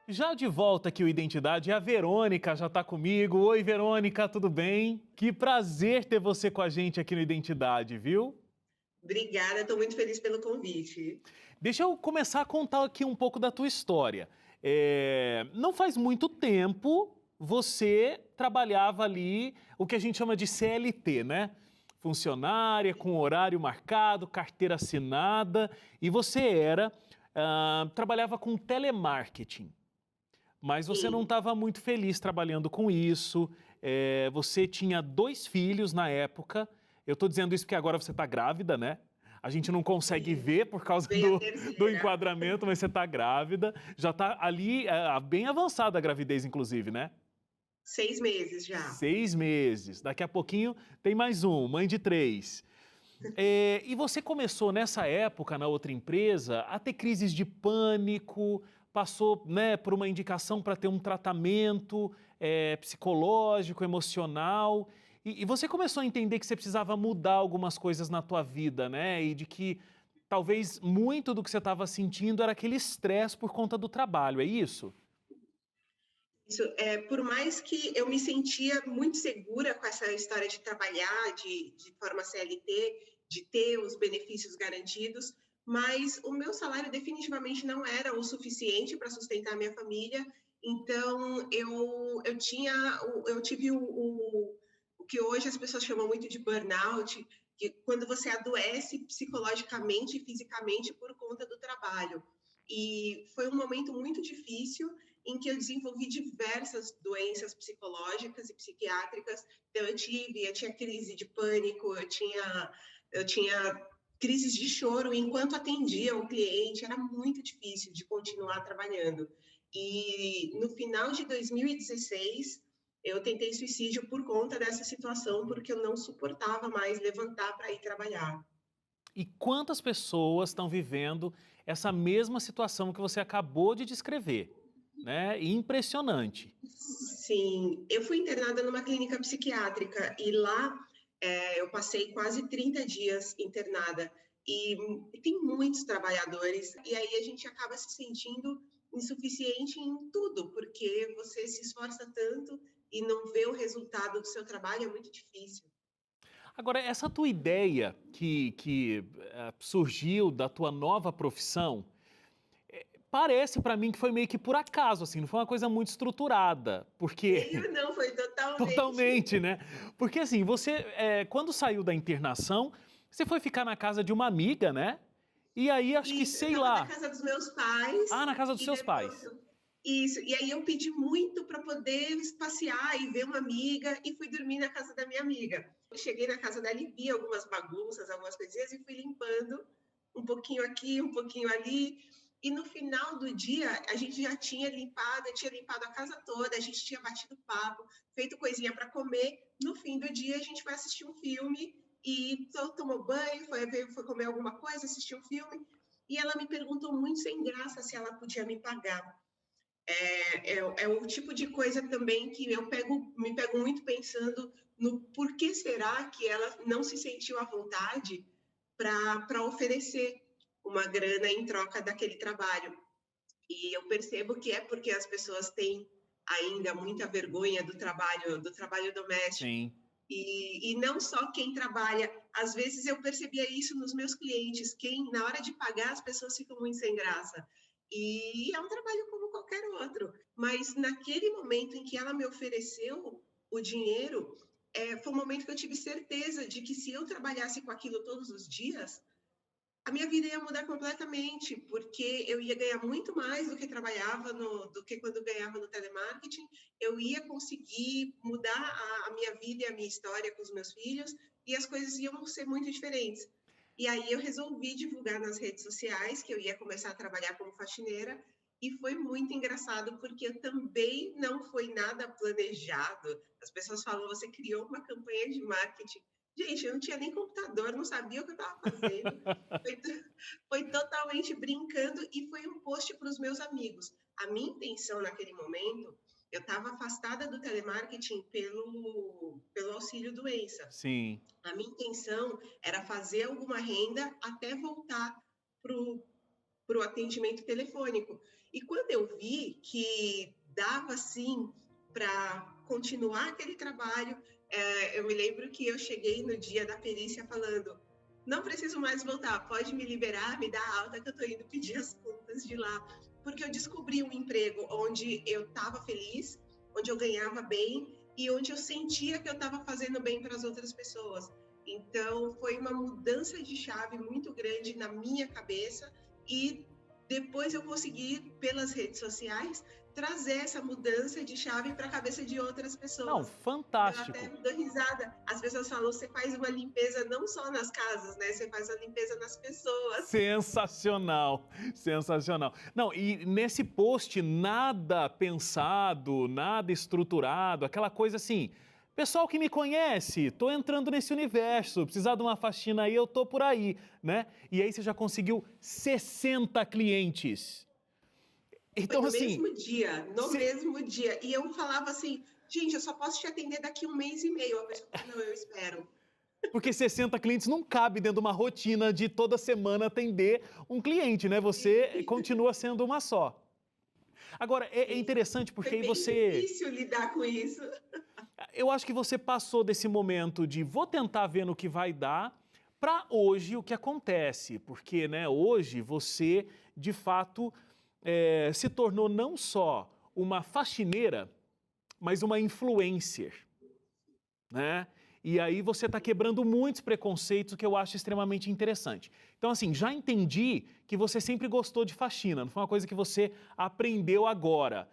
Já de volta aqui o Identidade, a Verônica já está comigo. Oi, Verônica, tudo bem? Que prazer ter você com a gente aqui no Identidade, viu? Obrigada, estou muito feliz pelo convite. Deixa eu começar a contar aqui um pouco da tua história. Não faz muito tempo você trabalhava ali o que a gente chama de CLT, né? Funcionária com horário marcado, carteira assinada, e você trabalhava com telemarketing. Mas você não Sim, estava muito feliz trabalhando com isso. Você tinha 2 filhos na época. Eu estou dizendo isso porque agora você está grávida, né? A gente não consegue sim. ver por causa Vem a do terceira. enquadramento, mas você está grávida. Já está ali, bem avançada a gravidez, inclusive, né? 6 meses já. 6 meses. Daqui a pouquinho tem mais um, mãe de 3. E você começou nessa época, na outra empresa, a ter crises de pânico, passou, né, por uma indicação para ter um tratamento psicológico, emocional, e você começou a entender que você precisava mudar algumas coisas na tua vida, né? E de que talvez muito do que você estava sentindo era aquele estresse por conta do trabalho, é isso? Isso, por mais que eu me sentia muito segura com essa história de trabalhar de forma CLT, de ter os benefícios garantidos, mas o meu salário definitivamente não era o suficiente para sustentar a minha família. Então eu tive o que hoje as pessoas chamam muito de burnout, que quando você adoece psicologicamente e fisicamente por conta do trabalho. E foi um momento muito difícil em que eu desenvolvi diversas doenças psicológicas e psiquiátricas. Então, eu tinha crise de pânico, eu tinha crises de choro enquanto atendia o cliente, era muito difícil de continuar trabalhando. E no final de 2016, eu tentei suicídio por conta dessa situação, porque eu não suportava mais levantar para ir trabalhar. E quantas pessoas estão vivendo essa mesma situação que você acabou de descrever, né? Impressionante. Sim, eu fui internada numa clínica psiquiátrica e lá eu passei quase 30 dias internada e tem muitos trabalhadores e aí a gente acaba se sentindo insuficiente em tudo, porque você se esforça tanto e não vê o resultado do seu trabalho é muito difícil. Agora, essa tua ideia que surgiu da tua nova profissão, parece para mim que foi meio que por acaso, assim, não foi uma coisa muito estruturada, porque Meio não, foi totalmente. totalmente, né? Porque assim, você, quando saiu da internação, você foi ficar na casa de uma amiga, né? E aí, acho que, Isso, eu sei estava na lá, casa dos meus pais na casa dos e seus depois pais. isso, e aí eu pedi muito para poder passear e ver uma amiga e fui dormir na casa da minha amiga. Eu cheguei na casa dela e vi algumas bagunças, algumas coisinhas e fui limpando um pouquinho aqui, um pouquinho ali. E no final do dia, a gente já tinha limpado, eu tinha limpado a casa toda, a gente tinha batido papo, feito coisinha para comer. No fim do dia, a gente foi assistir um filme e tomou banho, foi comer alguma coisa, assistir um filme. E ela me perguntou muito sem graça se ela podia me pagar. É o tipo de coisa também que me pego muito pensando no porquê será que ela não se sentiu à vontade para oferecer uma grana em troca daquele trabalho. E eu percebo que é porque as pessoas têm ainda muita vergonha do trabalho doméstico. Sim. E não só quem trabalha, às vezes eu percebia isso nos meus clientes, quem na hora de pagar as pessoas ficam muito sem graça. E é um trabalho como qualquer outro, mas naquele momento em que ela me ofereceu o dinheiro, foi um momento que eu tive certeza de que se eu trabalhasse com aquilo todos os dias, a minha vida ia mudar completamente, porque eu ia ganhar muito mais do que do que quando ganhava no telemarketing. Eu ia conseguir mudar a minha vida e a minha história com os meus filhos e as coisas iam ser muito diferentes. E aí eu resolvi divulgar nas redes sociais que eu ia começar a trabalhar como faxineira e foi muito engraçado porque eu também não foi nada planejado. As pessoas falam, você criou uma campanha de marketing. Gente, eu não tinha nem computador, não sabia o que eu estava fazendo. Foi, foi totalmente brincando e foi um post para os meus amigos. A minha intenção naquele momento, eu estava afastada do telemarketing pelo auxílio doença. Sim. A minha intenção era fazer alguma renda até voltar para o atendimento telefônico. E quando eu vi que dava sim para continuar aquele trabalho, eu me lembro que eu cheguei no dia da perícia falando: não preciso mais voltar, pode me liberar, me dar alta, que eu estou indo pedir as contas de lá. Porque eu descobri um emprego onde eu estava feliz, onde eu ganhava bem e onde eu sentia que eu estava fazendo bem para as outras pessoas. Então, foi uma mudança de chave muito grande na minha cabeça e depois eu consegui, pelas redes sociais, trazer essa mudança de chave para a cabeça de outras Não, pessoas. Eu até fantástico. dou risada. As pessoas falam, você faz uma limpeza não só nas casas, né? Você faz a limpeza nas pessoas. Sensacional, sensacional. Não, e nesse post nada pensado, nada estruturado, aquela coisa assim, pessoal que me conhece, tô entrando nesse universo, precisar de uma faxina aí, eu tô por aí, né? E aí você já conseguiu 60 clientes. Foi Então no assim, mesmo dia, no cê- mesmo dia. E eu falava assim, gente, eu só posso te atender daqui 1 mês e meio. A pessoa falou, não, eu espero. porque 60 clientes não cabe dentro de uma rotina de toda semana atender um cliente, né? Você Sim, continua sendo uma só. Agora, é sim. interessante porque Foi aí bem você. difícil lidar com isso. Eu acho que você passou desse momento de vou tentar ver no que vai dar, para hoje o que acontece. Porque, né, hoje você, de fato, se tornou não só uma faxineira, mas uma influencer, né? E aí você está quebrando muitos preconceitos que eu acho extremamente interessante. Então, assim, já entendi que você sempre gostou de faxina, não foi uma coisa que você aprendeu agora.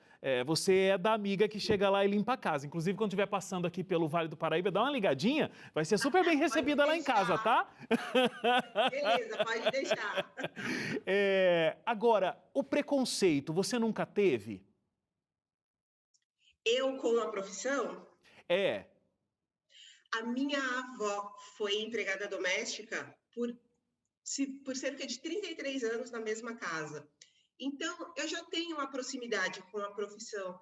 Você é da amiga que chega lá e limpa a casa. Inclusive, quando estiver passando aqui pelo Vale do Paraíba, dá uma ligadinha, vai ser super bem Pode recebida lá em casa, deixar. tá? Beleza, pode deixar. Agora, o preconceito, você nunca teve? Eu, com a profissão, É, a minha avó foi empregada doméstica por cerca de 33 anos na mesma casa. Então, eu já tenho uma proximidade com a profissão.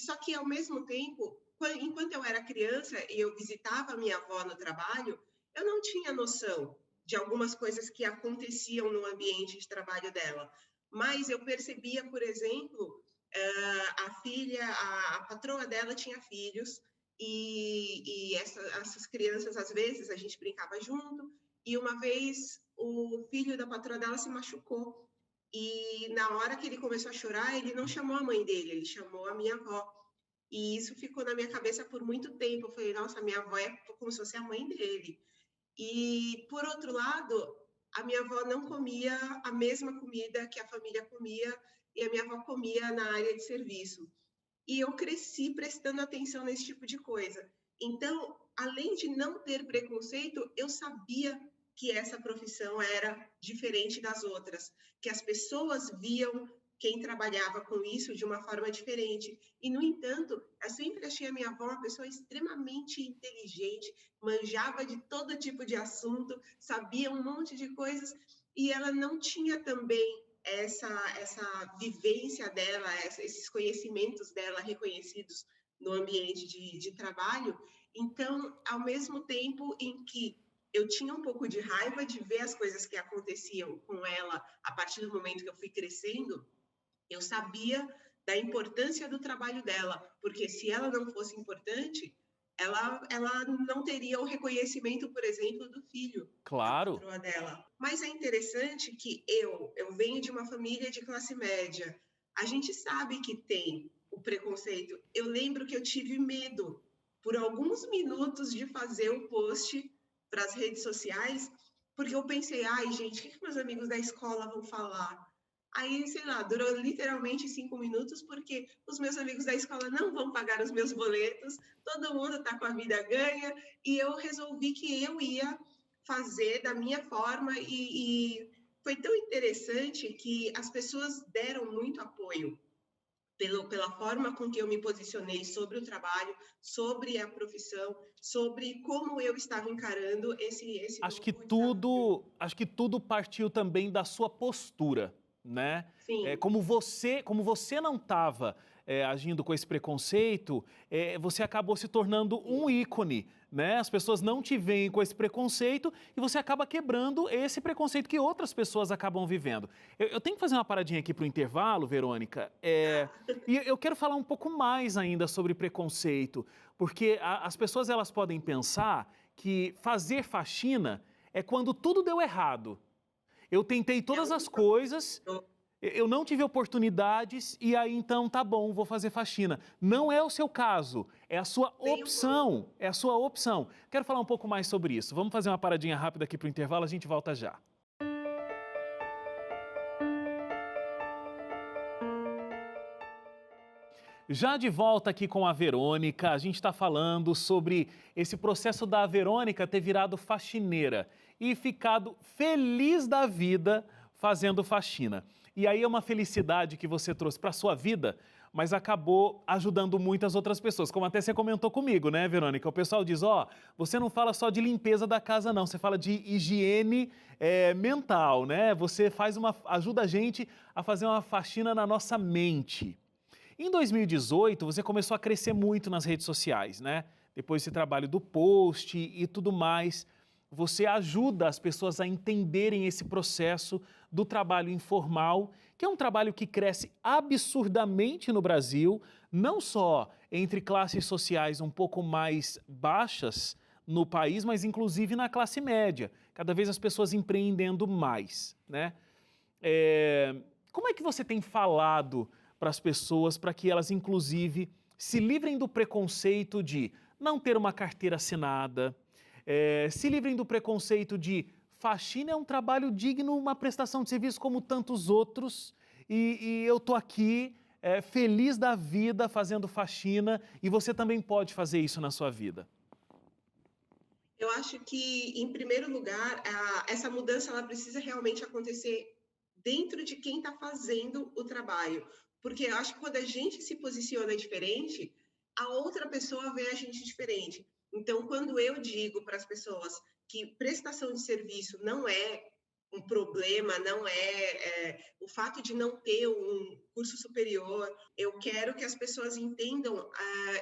Só que, ao mesmo tempo, enquanto eu era criança e eu visitava a minha avó no trabalho, eu não tinha noção de algumas coisas que aconteciam no ambiente de trabalho dela. Mas eu percebia, por exemplo, a patroa dela tinha filhos, essas crianças, às vezes, a gente brincava junto, e uma vez o filho da patroa dela se machucou. E na hora que ele começou a chorar, ele não chamou a mãe dele, ele chamou a minha avó. E isso ficou na minha cabeça por muito tempo. Eu falei, nossa, minha avó é como se fosse a mãe dele. E, por outro lado, a minha avó não comia a mesma comida que a família comia, e a minha avó comia na área de serviço. E eu cresci prestando atenção nesse tipo de coisa. Então, além de não ter preconceito, eu sabia que essa profissão era diferente das outras, que as pessoas viam quem trabalhava com isso de uma forma diferente. E, no entanto, eu sempre achei a minha avó uma pessoa extremamente inteligente, manjava de todo tipo de assunto, sabia um monte de coisas, e ela não tinha também essa vivência dela, esses conhecimentos dela reconhecidos no ambiente de trabalho. Então, ao mesmo tempo em que eu tinha um pouco de raiva de ver as coisas que aconteciam com ela a partir do momento que eu fui crescendo, eu sabia da importância do trabalho dela, porque se ela não fosse importante, ela não teria o reconhecimento, por exemplo, do filho da claro. patroa dela. Mas é interessante que eu venho de uma família de classe média. A gente sabe que tem o preconceito. Eu lembro que eu tive medo por alguns minutos de fazer o post para as redes sociais, porque eu pensei, ai, gente, o que meus amigos da escola vão falar? Aí, sei lá, durou literalmente 5 minutos, porque os meus amigos da escola não vão pagar os meus boletos, todo mundo está com a vida ganha, e eu resolvi que eu ia fazer da minha forma, e foi tão interessante que as pessoas deram muito apoio pela forma com que eu me posicionei sobre o trabalho, sobre a profissão, sobre como eu estava encarando esse novo desafio. Acho que tudo partiu também da sua postura, né? Sim, Como você não estava agindo com esse preconceito, você acabou se tornando sim, um ícone, né? As pessoas não te veem com esse preconceito e você acaba quebrando esse preconceito que outras pessoas acabam vivendo. Eu tenho que fazer uma paradinha aqui para o intervalo, Verônica, e eu quero falar um pouco mais ainda sobre preconceito, porque as pessoas elas podem pensar que fazer faxina é quando tudo deu errado. Eu tentei É todas um as coisas, eu não tive oportunidades e aí então tá bom, vou fazer faxina. Não é o seu caso, é a sua meio opção, é a sua opção. Quero falar um pouco mais sobre isso. Vamos fazer uma paradinha rápida aqui para o intervalo, a gente volta já. Já de volta aqui com a Verônica, a gente está falando sobre esse processo da Verônica ter virado faxineira e ficado feliz da vida fazendo faxina. E aí é uma felicidade que você trouxe para a sua vida, mas acabou ajudando muitas outras pessoas, como até você comentou comigo, né, Verônica? O pessoal diz, você não fala só de limpeza da casa não, você fala de higiene mental, né? Você ajuda a gente a fazer uma faxina na nossa mente. Em 2018, você começou a crescer muito nas redes sociais, né? Depois desse trabalho do post e tudo mais, você ajuda as pessoas a entenderem esse processo do trabalho informal, que é um trabalho que cresce absurdamente no Brasil, não só entre classes sociais um pouco mais baixas no país, mas inclusive na classe média. Cada vez as pessoas empreendendo mais, né? Como é que você tem falado para as pessoas, para que elas, inclusive, se livrem do preconceito de não ter uma carteira assinada, se livrem do preconceito de faxina é um trabalho digno, uma prestação de serviço como tantos outros, e eu estou aqui feliz da vida fazendo faxina, e você também pode fazer isso na sua vida. Eu acho que, em primeiro lugar, essa mudança ela precisa realmente acontecer dentro de quem está fazendo o trabalho. Porque eu acho que quando a gente se posiciona diferente, a outra pessoa vê a gente diferente. Então, quando eu digo para as pessoas que prestação de serviço não é um problema, não o fato de não ter um curso superior, eu quero que as pessoas entendam,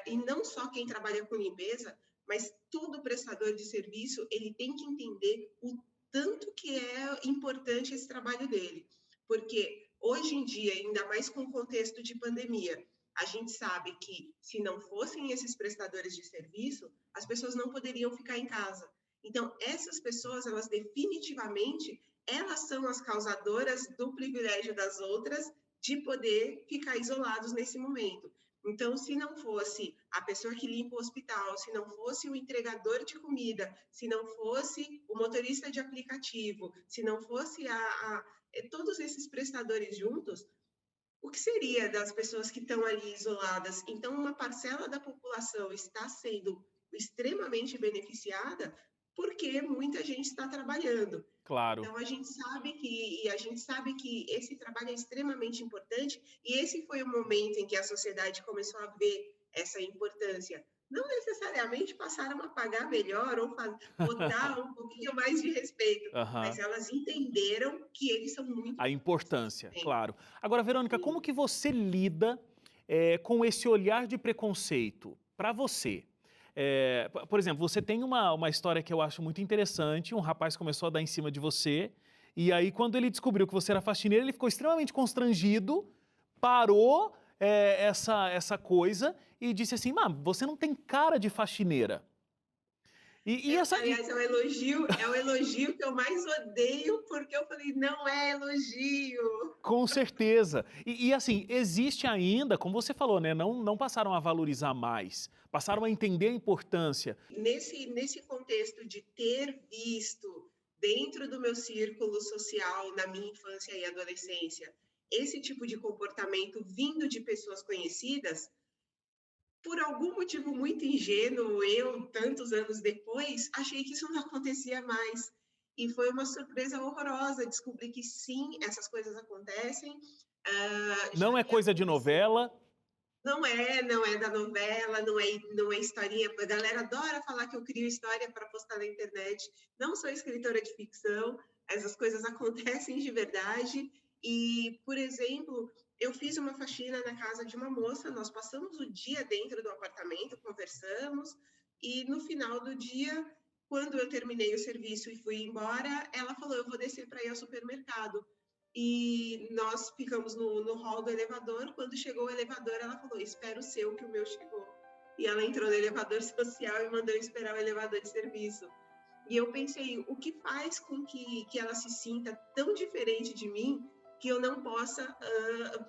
e não só quem trabalha com limpeza, mas todo prestador de serviço, ele tem que entender o tanto que é importante esse trabalho dele. Porque hoje em dia, ainda mais com o contexto de pandemia, a gente sabe que se não fossem esses prestadores de serviço, as pessoas não poderiam ficar em casa. Então, essas pessoas, elas definitivamente, elas são as causadoras do privilégio das outras de poder ficar isolados nesse momento. Então, se não fosse a pessoa que limpa o hospital, se não fosse o entregador de comida, se não fosse o motorista de aplicativo, se não fosse todos esses prestadores juntos, o que seria das pessoas que estão ali isoladas? Então, uma parcela da população está sendo extremamente beneficiada porque muita gente está trabalhando. Claro. Então, a gente sabe que esse trabalho é extremamente importante e esse foi o momento em que a sociedade começou a ver essa importância. Não necessariamente passaram a pagar melhor ou dar um pouquinho mais de respeito, mas Aham. elas entenderam que eles são muito A importantes importância, também. claro. Agora, Verônica, como Sim. que você lida com esse olhar de preconceito para você? Por exemplo, você tem uma história que eu acho muito interessante, um rapaz começou a dar em cima de você, e aí quando ele descobriu que você era faxineira, ele ficou extremamente constrangido, parou essa coisa e disse assim, você não tem cara de faxineira. E essa, Aliás, é o elogio que eu mais odeio, porque eu falei, não é elogio. Com certeza. E assim, existe ainda, como você falou, né? Não passaram a valorizar mais, passaram a entender a importância. Nesse contexto de ter visto dentro do meu círculo social, na minha infância e adolescência, esse tipo de comportamento vindo de pessoas conhecidas, por algum motivo muito ingênuo, eu, tantos anos depois, achei que isso não acontecia mais. E foi uma surpresa horrorosa descobrir que sim, essas coisas acontecem. Já Não é me coisa de aconteceu. novela. Não é da novela, não é historinha. A galera adora falar que eu crio história para postar na internet. Não sou escritora de ficção, essas coisas acontecem de verdade. E, por exemplo, eu fiz uma faxina na casa de uma moça, nós passamos o dia dentro do apartamento, conversamos, E no final do dia, quando eu terminei o serviço e fui embora, ela falou: "Eu vou descer para ir ao supermercado". E nós ficamos no hall do elevador. Quando chegou o elevador, ela falou: "Espera o seu, que o meu chegou". E ela entrou no elevador social e mandou eu esperar o elevador de serviço. E eu pensei, o que faz com que ela se sinta tão diferente de mim que eu não possa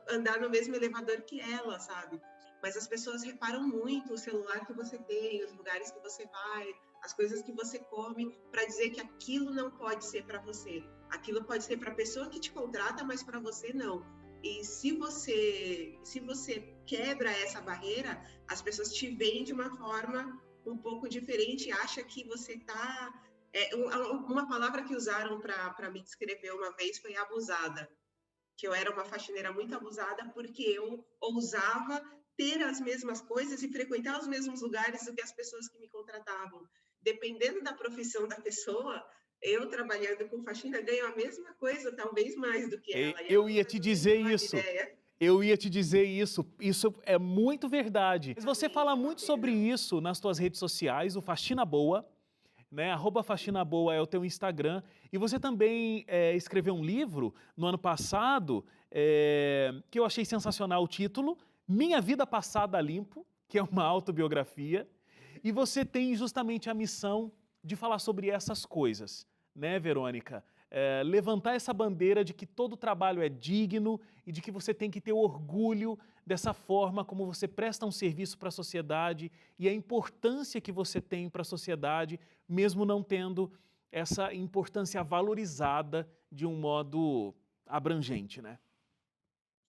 andar no mesmo elevador que ela, sabe? Mas as pessoas reparam muito o celular que você tem, os lugares que você vai, as coisas que você come, para dizer que aquilo não pode ser para você. Aquilo pode ser para a pessoa que te contrata, mas para você não. E se você quebra essa barreira, as pessoas te veem de uma forma um pouco diferente, acha que você está uma palavra que usaram para me descrever uma vez foi abusada, que eu era uma faxineira muito abusada porque eu ousava ter as mesmas coisas e frequentar os mesmos lugares do que as pessoas que me contratavam. Dependendo da profissão da pessoa, eu trabalhando com faxina ganho a mesma coisa, talvez mais do que ela, e ela Eu ia não te faz a dizer menor isso. ideia. Eu ia te dizer isso. Isso é muito verdade. Mas você Exatamente, fala é uma muito sobre pena. isso nas tuas redes sociais, o Faxina Boa, né? Faxina Boa é o teu Instagram. E você também escreveu um livro no ano passado, que eu achei sensacional o título, Minha Vida Passada a Limpo, que é uma autobiografia. E você tem justamente a missão de falar sobre essas coisas, né, Verônica? Levantar essa bandeira de que todo trabalho é digno e de que você tem que ter orgulho dessa forma como você presta um serviço para a sociedade e a importância que você tem para a sociedade, mesmo não tendo essa importância valorizada de um modo abrangente, né?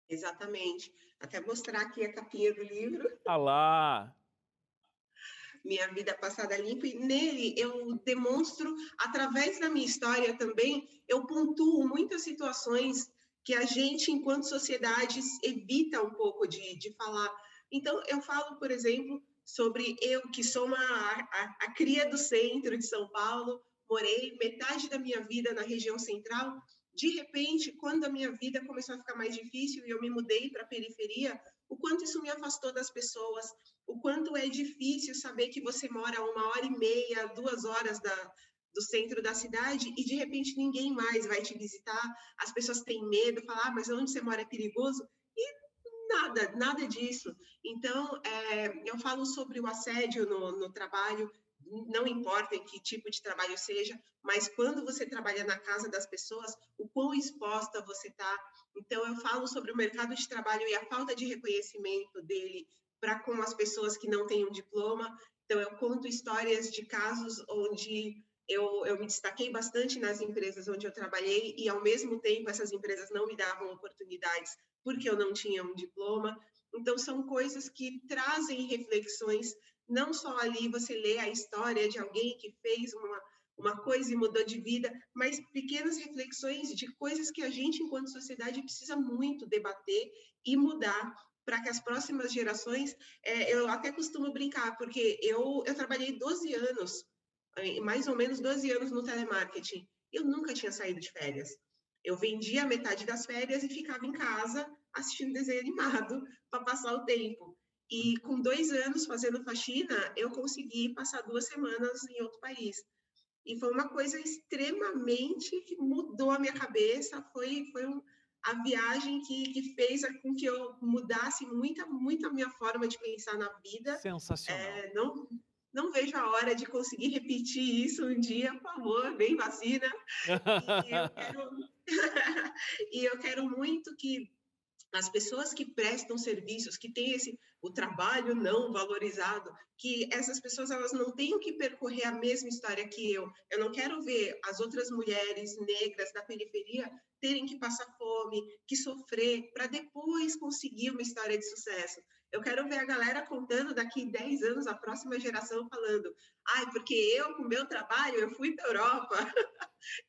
Exatamente. Até mostrar aqui a capinha do livro. Ah lá! Minha Vida Passada Limpa, e nele eu demonstro, através da minha história também, eu pontuo muitas situações que a gente, enquanto sociedade, evita um pouco de falar. Então, eu falo, por exemplo, sobre eu, que sou a cria do centro de São Paulo, morei metade da minha vida na região central. De repente, quando a minha vida começou a ficar mais difícil e eu me mudei para a periferia, o quanto isso me afastou das pessoas, o quanto é difícil saber que você mora 1h30, 2 horas do centro da cidade e de repente ninguém mais vai te visitar, as pessoas têm medo, falam, mas onde você mora é perigoso? E nada, nada disso. Então, eu falo sobre o assédio no trabalho, não importa em que tipo de trabalho seja, mas quando você trabalha na casa das pessoas, o quão exposta você está. Então, eu falo sobre o mercado de trabalho e a falta de reconhecimento dele para com as pessoas que não têm um diploma. Então, eu conto histórias de casos onde eu me destaquei bastante nas empresas onde eu trabalhei e, ao mesmo tempo, essas empresas não me davam oportunidades porque eu não tinha um diploma. Então, são coisas que trazem reflexões, não só ali você lê a história de alguém que fez uma coisa e mudou de vida, mas pequenas reflexões de coisas que a gente, enquanto sociedade, precisa muito debater e mudar para que as próximas gerações, eu até costumo brincar, porque eu trabalhei 12 anos, mais ou menos 12 anos no telemarketing, eu nunca tinha saído de férias. Eu vendia metade das férias e ficava em casa assistindo desenho animado para passar o tempo. E com 2 anos fazendo faxina, eu consegui passar 2 semanas em outro país. E foi uma coisa extremamente que mudou a minha cabeça, a viagem que fez com que eu mudasse muito a minha forma de pensar na vida. Sensacional. Não vejo a hora de conseguir repetir isso um dia, por favor, vem vacina. E eu quero, e eu quero muito que as pessoas que prestam serviços, que têm o trabalho não valorizado, que essas pessoas elas não tenham que percorrer a mesma história que eu. Eu não quero ver as outras mulheres negras da periferia terem que passar fome, que sofrer, para depois conseguir uma história de sucesso. Eu quero ver a galera contando daqui 10 anos, a próxima geração falando, porque eu, com o meu trabalho, eu fui para a Europa.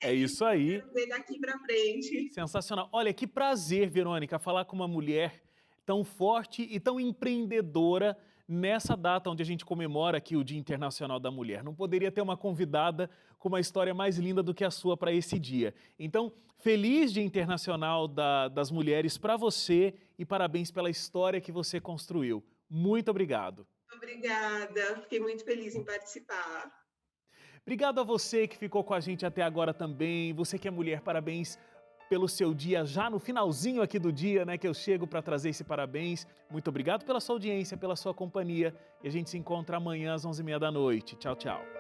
É É isso isso que eu aí. quero ver daqui para frente. Sensacional. Olha, que prazer, Verônica, falar com uma mulher tão forte e tão empreendedora nessa data onde a gente comemora aqui o Dia Internacional da Mulher. Não poderia ter uma convidada com uma história mais linda do que a sua para esse dia. Então, feliz Dia Internacional das Mulheres para você e parabéns pela história que você construiu. Muito obrigado. Obrigada, fiquei muito feliz em participar. Obrigado a você que ficou com a gente até agora também. Você que é mulher, parabéns pelo seu dia, já no finalzinho aqui do dia, né, que eu chego para trazer esse parabéns. Muito obrigado pela sua audiência, pela sua companhia. E a gente se encontra amanhã às 11h30 da noite. Tchau, tchau.